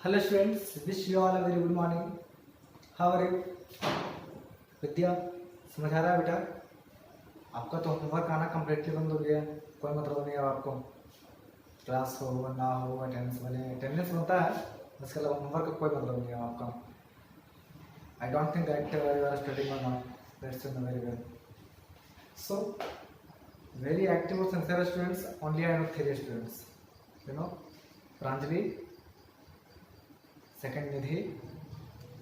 Hello students, wish you all a very good morning. How are you? विद्या समझ आ रहा है बेटा? आपका तो होमवर्क आना कम्प्लीटली बंद हो गया है, कोई मतलब नहीं है आपको। क्लास हो ना हो अटेंडेंस बने, अटेंडेंस होता है, उसके अलावा होमवर्क का कोई मतलब नहीं है आपका। I don't think that you are studying or not, that's very well. So very active or sincere students, only I know three students, you know, Pranjali, second Nidhi,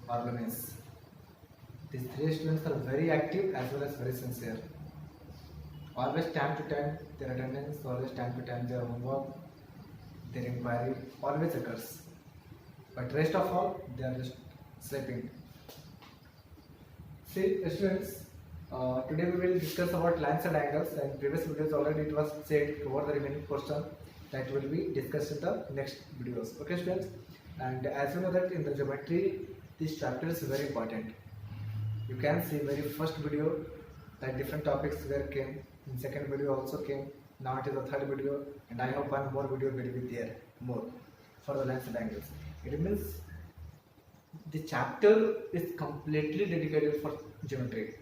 or Lumis. These three students are very active as well as very sincere. Always time to time their attendance, always time to time their homework, their inquiry always occurs. But rest of all, they are just sleeping. See students, today we will discuss about lines and angles. In previous videos already it was said over the remaining portion that will be discussed in the next videos. Okay students, and as you know that in the geometry this chapter is very important. You can see very first video that different topics were came, in second video also came, now it is the third video, and I hope one more video will be there more for the lines and angles. It means the chapter is completely dedicated for geometry.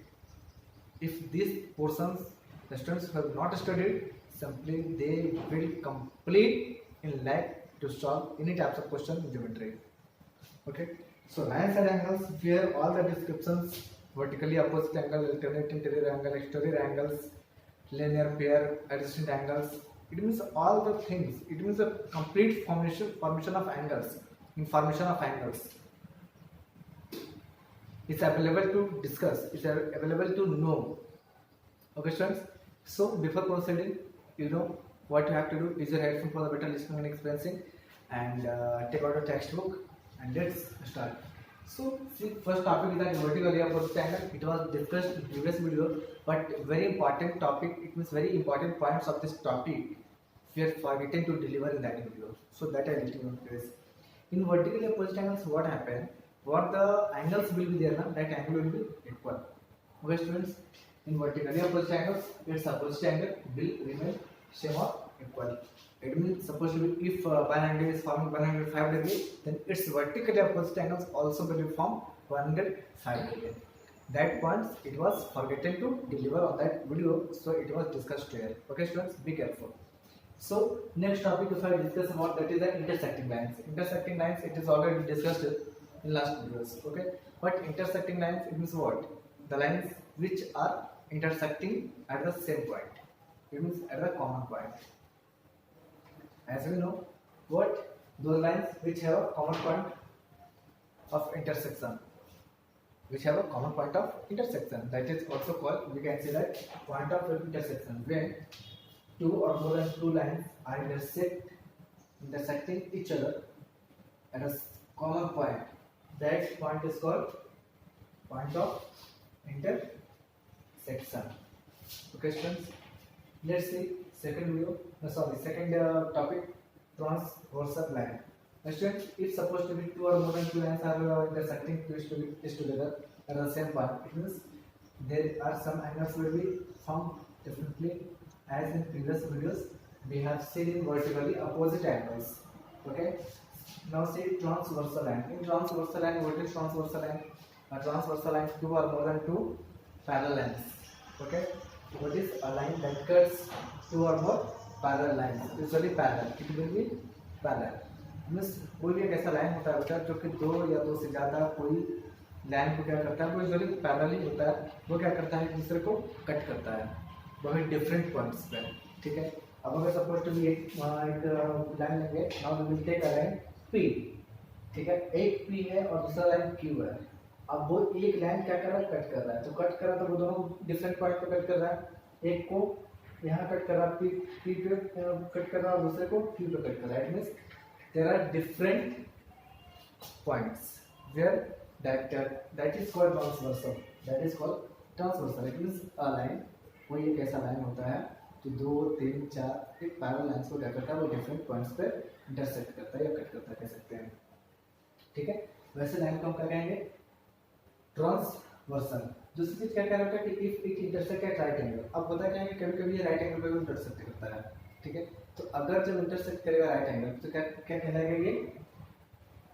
If these portions the students have not studied, simply they will complete in lack to solve any types of question in geometry. Okay, so lines and angles, where all the descriptions: vertically opposite angle, alternate interior angle, exterior angles, linear pair, adjacent angles. It means all the things. It means a complete formation of angles. Information of angles. It's available to discuss, it's available to know. Okay students, so before proceeding, you know what you have to do. Use your headphone for the better listening and experiencing, and take out a textbook and let's start. So see, first topic is that vertically opposite angle. It was discussed in previous video, but very important topic. It means very important points of this topic we are forgetting to deliver in that video, so that I let you know guys. In vertically opposite angles, what happen? What the angles will be there now, that angle will be equal. Okay students, in vertically opposite angles, its opposite angle will remain same or equal. It means supposed to be, if one angle is forming 105 degree, then its vertically opposite angles also will be formed 105 degree. That point it was forgotten to deliver on that video, so it was discussed here. Okay students, be careful. So next topic if I discuss about, that is the intersecting lines. Intersecting lines, it is already discussed in last videos. Okay, but intersecting lines, it means what? The lines which are intersecting at the same point. It means at the common point. As we know, what? Those lines which have a common point of intersection. Which have a common point of intersection. That is also called, we can say that, point of intersection. When two or more than two lines are intersecting each other at a common point, that point is called point of intersection. Okay students, let's see second video, second topic, transversal line. Now students, if supposed to be two or more than two lines are intersecting together at the same point, it means there are some angles will be formed differently. As in previous videos, we have seen vertically opposite angles. Okay. Now see transversal line. In transversal line, what is transversal line? A transversal line, two or more than two parallel lines. Okay. What is a line that cuts two or more parallel lines? Usually parallel. It will be parallel. Means कोई भी एक ऐसा line होता है बेटा जो कि दो या दो से ज्यादा कोई लाइन को क्या करता है, वो यूजुअली पैरेलल ही होता है, वो क्या करता है, एक दूसरे को कट करता है बहुत डिफरेंट पॉइंट्स पे. ठीक है, अब अगर सपोज टू बी एक लाइन लेंगे, now we will take a line P. ठीक है, एक P है और दूसरा लाइन Q है. अब वो एक लाइन क्या कर रहा है, कट कर रहा है. तो कट कर रहा है तो वो दोनों डिफरेंट पॉइंट पे कट कर रहा है. एक को यहाँ कट कर रहा है, P पे कट कर रहा है और दूसरे को Q पे कट कर रहा है. It means there are different points where that is called transversal. That is called transversal. It means a line, कोई एक ऐसा लाइन होता है जो दो तीन चार एक पैरेलल लाइंस को क्या करता है, वो डिफरेंट पॉइंट्स पे इंटरसेक्ट करता है या कट करता है, कह सकते हैं. ठीक है, वैसे लाइन को हम क्या कहेंगे, ट्रांसवर्सल. दूसरी चीज क्या कह रहा है कि if it intersect at right angle. अब होता क्या है कि कभी कभी ये राइट एंगल पे भी इंटरसेक्ट करता है. ठीक है, तो अगर जब इंटरसेक्ट करेगा राइट एंगल तो क्या क्या कहलाएगा, ये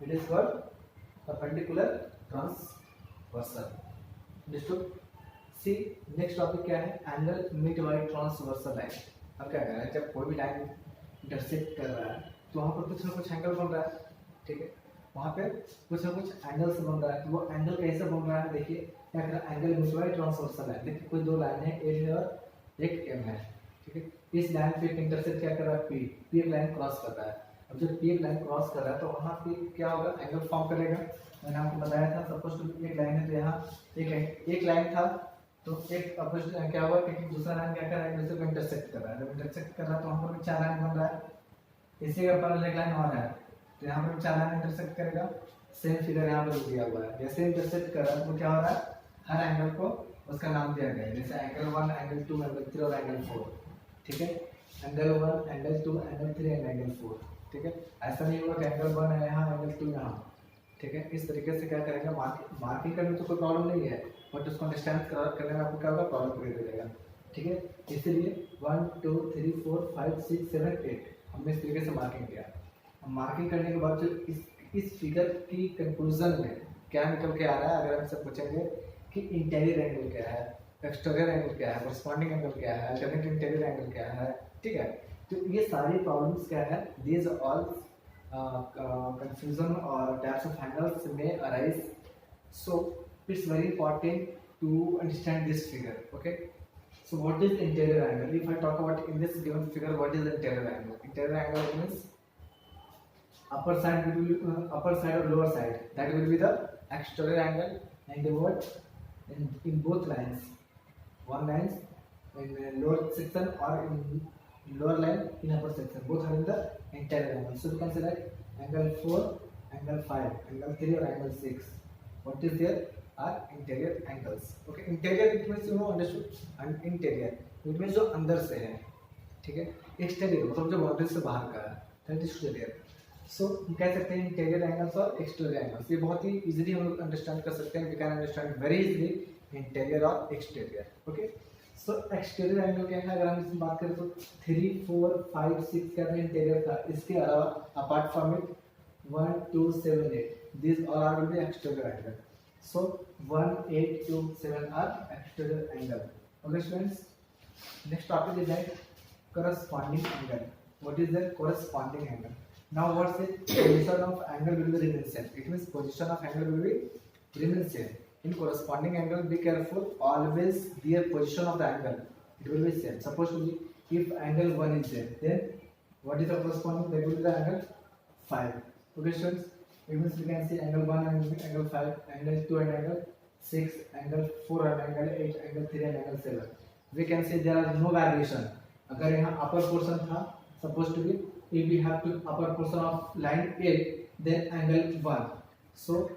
it is called perpendicular transversal. Understood. See next topic क्या है, angle made by transversal line. अब क्या कर रहा है, जब कोई भी लाइन इंटरसेक्ट कर रहा है तो वहाँ पर कुछ ना कुछ एंगल बन रहा है, ठीक है, वहाँ पे कुछ ना कुछ एंगल्स बन रहा है। तो वो एंगल कैसे बन रहा है, देखिए क्या कर रहा है, angle made by transversal line. देखिए कोई दो लाइन है, ए है और एक एम है, ठीक है। इस लाइन पे इंटरसेक्ट क्या कर रहा है, पी एक लाइन क्रॉस कर रहा है। अब जब पी एक लाइन क्रॉस कर रहा है तो वहाँ पे क्या होगा, एंगल फॉर्म करेगा। मैंने आपको बताया था सपोज टू एक लाइन है, तो यहाँ एक लाइन था, तो एक अपोजिट क्या हुआ कि दूसरा लाइन क्या कर रहा है, दूसरे को इंटरसेक्ट कर रहा है। जब इंटरसेक्ट कर रहा है तो वहाँ पर भी चार लाइन बन रहा है, इसी का पैरेलल एक लाइन और है, तो यहाँ पर चार लाइन इंटरसेक्ट करेगा। सेम फिगर यहाँ पर दिया हुआ है, जैसे इंटरसेक्ट कर रहा है तो क्या हो रहा है, हर एंगल को उसका नाम दिया गया है, जैसे एंगल 1, एंगल 2, एंगल 3 और एंगल 4, ठीक है। Angle 1, angle 2, angle 3 and angle 4, ठीक है। ऐसा नहीं होगा कि एंगल 1 है यहाँ, एंगल 2 यहाँ, ठीक है। इस तरीके से क्या करेंगे, मार्किंग करने में तो कोई प्रॉब्लम नहीं है, बट उसको अंडरस्टैंड करने में आपको क्या होगा, प्रॉब्लम क्रिएट हो जाएगा, ठीक है। इसलिए 1 2 3 4 5 6 7 8 हमने इस तरीके से मार्किंग किया। मार्किंग करने के बाद जो इस फिगर की कंक्लूजन में क्या निकल के आ रहा है, अगर हमसे पूछेंगे कि इंटीरियर एंगल क्या है, एक्सटीरियर एंगल क्या है, कॉरस्पॉन्डिंग एंगल क्या है, अल्टरनेट इंटीरियर एंगल क्या है, ठीक है। तो ये सारी प्रॉब्लम्स क्या है, these all confusion or types of angles may arise, so it's very important to understand this figure, okay. So what is the interior angle? If I talk about in this given figure, what is the interior angle? Interior angle means upper side will be upper side or lower side, that will be the exterior angle, and what in both lines, one lines in lower section or in lower line in upper section, both are in the interior angle. So we can select angle 4, angle 5, angle 3 or angle 6. What is there are interior angles, okay. Interior it means you know understood, and interior it means जो अंदर से है, ठीक है। Exterior मतलब जो boundary से बाहर का है, दैट इज एक्सटीरियर। सो हम कह सकते हैं इंटीरियर एंगल्स और एक्सटीरियर एंगल्स, ये बहुत ही इजीली हम लोग अंडरस्टैंड कर सकते हैं, we can understand very easily interior और exterior, okay. So exterior angle क्या है, अगर हम इसमें बात करें तो 3 4 5 6 का इंटीरियर था, इसके अलावा apart from it 1 2 7 8 these all are will be exterior angle. So 1 8 2 7 are exterior angle, okay students. Next topic is that corresponding angle. What is the corresponding angle? Now what's it, position of angle will be remain same, it means position of angle will be remain same. In corresponding angle, be careful, always their position of the angle it will be same. Suppose to be if angle 1 is there, then what is the corresponding, that will be the angle 5, okay students. It means we can see angle 1 and angle 5, angle 2 and angle 6, angle 4 and angle 8, angle 3 and angle 7. We can see there are no variation. अगर यहाँ upper portion था, supposed to be if we have to upper portion of line A, then angle 1. So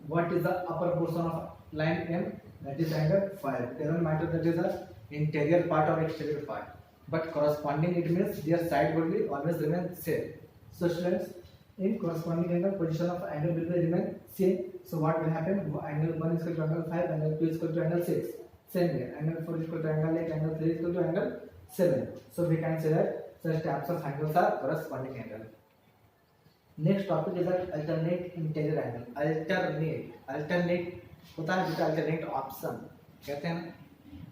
what is the upper portion of line M? That is angle 5. It doesn't matter that is the interior part or exterior part, but corresponding it means their side will be always remain same. So students, in corresponding angle, position of angle will be remain same. So what will happen? Angle 1 is equal to angle 5, angle 2 is equal to angle 6. Same way, angle 4 is equal to angle 8, angle 3 is equal to angle 7. So we can say that such types of angles are corresponding angle. Next topic is that alternate interior angle. Alternate होता है जिसका alternate option कहते हैं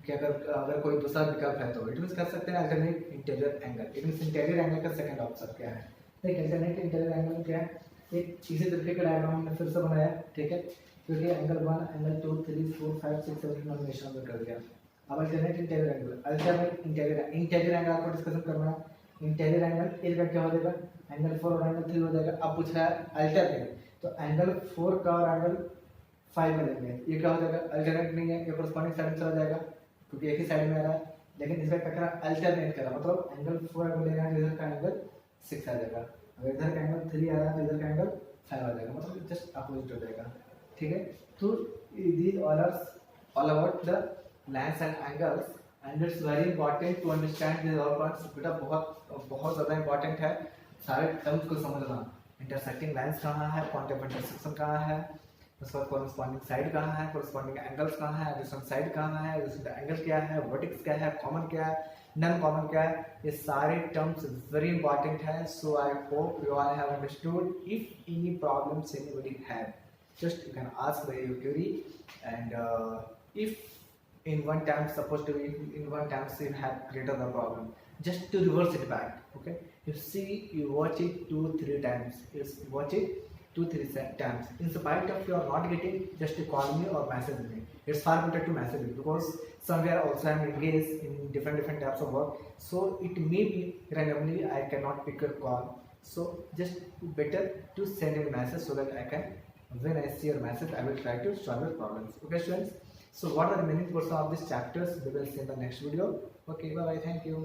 कि अगर कोई दूसरा विकल्प है तो इट मींस कर सकते हैं alternate interior angle. It means interior angle का सेकंड ऑप्शन क्या है, देखिए अल्टरनेट इंटीरियर एंगल क्या है, एक इसी तरीके का डायग्राम हमने फिर से बनाया, ठीक है, क्योंकि एंगल 1 एंगल 2 3 4 5 6 7 नॉमिनेशन में कर दिया। अब alternate interior angle, alternate interior angle आपको डिस्कशन करना है। इंटीरियर एंगल ए का क्या हो जाएगा, एंगल 4 और एंगल 3 हो जाएगा। अब पूछ रहा है अल्टरनेट, तो एंगल 4 का और एंगल 5 में लेंगे, ये क्या हो जाएगा, अल्टरनेट नहीं है, ये कॉरस्पॉन्डिंग साइड में चला जाएगा क्योंकि एक ही साइड में आ रहा है। लेकिन इसका क्या करा, अल्टरनेट करा, मतलब एंगल 4 अगर लेना है इधर का एंगल 6 आ जाएगा, अगर इधर का एंगल 3 आ रहा है तो इधर का एंगल 5 आ जाएगा, मतलब जस्ट अपोजिट हो जाएगा, ठीक है। तो these all about the lines and angles and it's very important to understand these all points। बेटा बहुत ज़्यादा इंपॉर्टेंट है सारे टर्म्स को समझना। इंटरसेक्टिंग लाइंस कहाँ है, पॉइंट ऑफ इंटरसेक्शन कहाँ है, उसके बाद कॉरस्पॉन्डिंग साइड कहाँ है, कॉरस्पॉन्डिंग एंगल्स कहाँ है, डिस्टेंस साइड कहाँ है, डिस्टेंस एंगल क्या है, वर्टेक्स क्या है, कॉमन क्या है, नॉन कॉमन क्या है, ये सारे टर्म्स वेरी इंपॉर्टेंट है. So I hope you all have understood. If any problems anybody have, just you can ask by your query. And if in one time, supposed to be in one time you have created the problem, just to reverse it back. Okay, you see, you watch it 2-3 times, you watch it 2-3 times. In spite of you are not getting, just to call me or message me. It's far better to message me, because somewhere also I'm engaged in different types of work, so it may be randomly I cannot pick your call. So just better to send a message, so that I can, when I see your message, I will try to solve your problems. Okay students, so what are the remaining portion of these chapters we will see in the next video. Okay, bye bye, thank you.